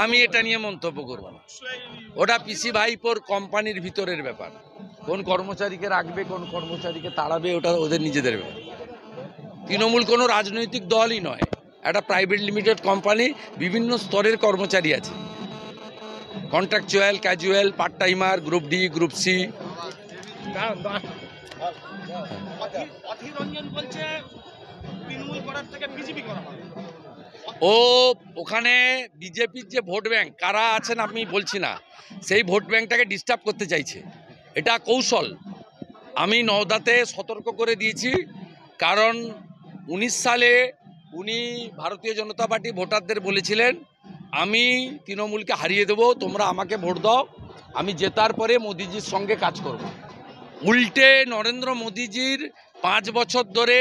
আমি এটা নিয়ে মন্তব্য করব না। ওটা পিসি ভাইপোর কোম্পানির ভিতরের ব্যাপার। কোন কর্মচারীকে রাখবে, কোন কর্মচারীকে তাড়াবে, ওটা ওদের নিজেদের ব্যাপার। তৃণমূল কোনো রাজনৈতিক দলই নয়, একটা প্রাইভেট লিমিটেড কোম্পানি। বিভিন্ন স্তরের কর্মচারী আছে, contractual, casual, part timer, group D, group C. ও ওখানে বিজেপির যে ভোট ব্যাংক কারা আছেন আমি বলছি না, সেই ভোট ব্যাংকটাকে ডিস্টার্ব করতে চাইছে। এটা কৌশল। আমি নওদাতে সতর্ক করে দিয়েছি, কারণ 19 সালে উনি ভারতীয় জনতা পার্টি ভোটারদের বলেছিলেন আমি তৃণমূলকে হারিয়ে দেবো, তোমরা আমাকে ভোট দাও, আমি জেতার পরে মোদিজির সঙ্গে কাজ করব। উল্টে নরেন্দ্র মোদিজির 5 বছর ধরে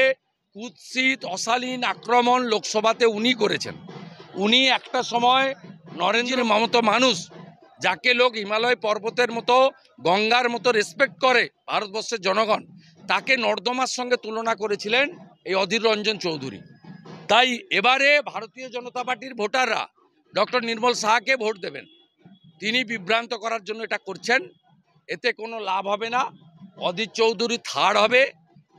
কুৎসিত অশালীন আক্রমণ লোকসভাতে উনি করেছেন। উনি একটা সময় নরেন্দ্র মমতা মানুষ, যাকে লোক হিমালয় পর্বতের মতো, গঙ্গার মতো রেসপেক্ট করে ভারতবর্ষের জনগণ, তাকে নর্দমার সঙ্গে তুলনা করেছিলেন এই অধীর রঞ্জন চৌধুরী। তাই এবারে ভারতীয় জনতা পার্টির ভোটাররা ডক্টর নির্মল সাহাকে ভোট দেবেন। তিনি বিভ্রান্ত করার জন্য এটা করছেন, এতে কোনো লাভ হবে না। অধীর চৌধুরী থার্ড হবে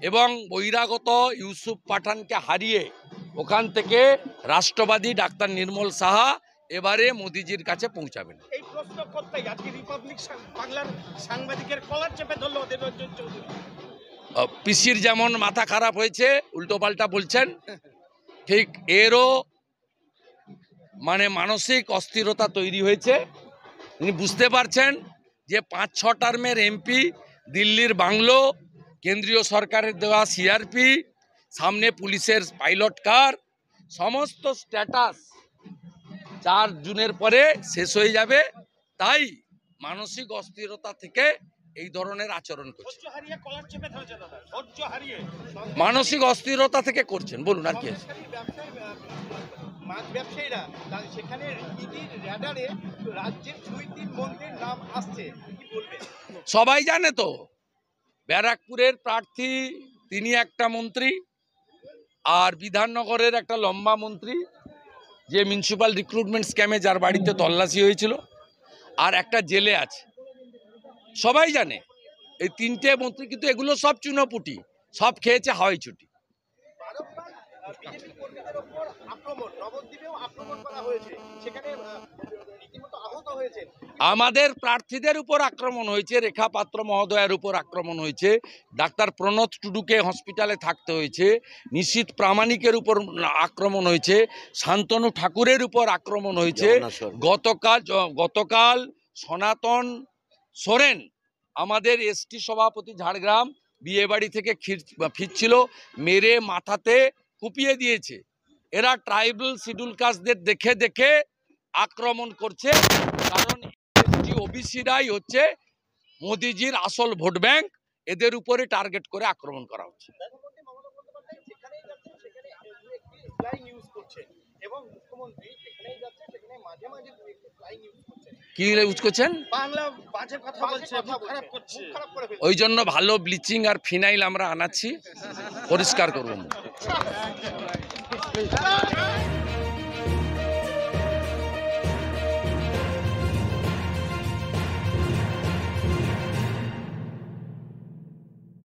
এবং বহিরাগত ইউসুফ পাঠানকে হারিয়ে ওখান থেকে রাষ্ট্রবাদী ডাক্তার নির্মল সাহা এবারে মোদিজির কাছে পৌঁছাবেন। এই প্রশ্ন করতেই আজকে রিপাবলিক বাংলার সাংবাদিকের কলার চেপে ধরল অধীর রঞ্জন চৌধুরী। পিসির যেমন মাথা খারাপ হয়েছে, উল্টোপাল্টা বলছেন, ঠিক এরও মানসিক অস্থিরতা তৈরি হয়েছে। তিনি বুঝতে পারছেন যে 5-6 টার্মের এমপি, দিল্লির বাংলো, কেন্দ্রীয় সরকারের দেওয়া সিআরপি, সামনে পুলিশের পাইলট কার, সমস্ত স্ট্যাটাস 4 জুনের পরে শেষ হয়ে যাবে। তাই মানসিক অস্থিরতা থেকে এই ধরনের আচরণ করছে। মানসিক অস্থিরতা থেকে করছেন, বলুন আর কি আছে। সবাই জানে তো, ব্যারাকপুরের প্রার্থী তিনি একটা মন্ত্রী, আর বিধাননগরের একটা লম্বা মন্ত্রী, যে মিউনিসিপ্যাল রিক্রুটমেন্ট স্ক্যামে যার বাড়িতে তল্লাশি হয়েছিল, আর একটা জেলে আছে। সবাই জানে এই 3টে মন্ত্রী, কিন্তু এগুলো সব চুনোপুটি, সব খেয়েছে হাওয়াই ছুটি। আমাদের প্রার্থীদের উপর আক্রমণ হয়েছে, রেখা পাত্র মহোদয়ের উপর আক্রমণ হয়েছে, ডাক্তার প্রণত টুডুকে হসপিটালে থাকতে হয়েছে, নিশীথ প্রামাণিকের উপর আক্রমণ হয়েছে, শান্তনু ঠাকুরের উপর আক্রমণ হয়েছে। গতকাল সনাতন সোরেন, আমাদের এসটি সভাপতি ঝাড়গ্রাম, বিয়ে বাড়ি থেকে ফিরছিল, মেরে মাথাতে কুপিয়ে দিয়েছে। এরা ট্রাইবাল শিডিউল কাস্টদের দেখে দেখে আক্রমণ করছে, কারণ এসটি ওবিসিরাই হচ্ছে মোদিজির আসল ভোট ব্যাংক। এদের উপরে টার্গেট করে আক্রমণ করা হচ্ছে। কি ইউজ করছেন? ওই জন্য ভালো ব্লিচিং আর ফিনাইল আমরা আনাচ্ছি, পরিষ্কার করবো।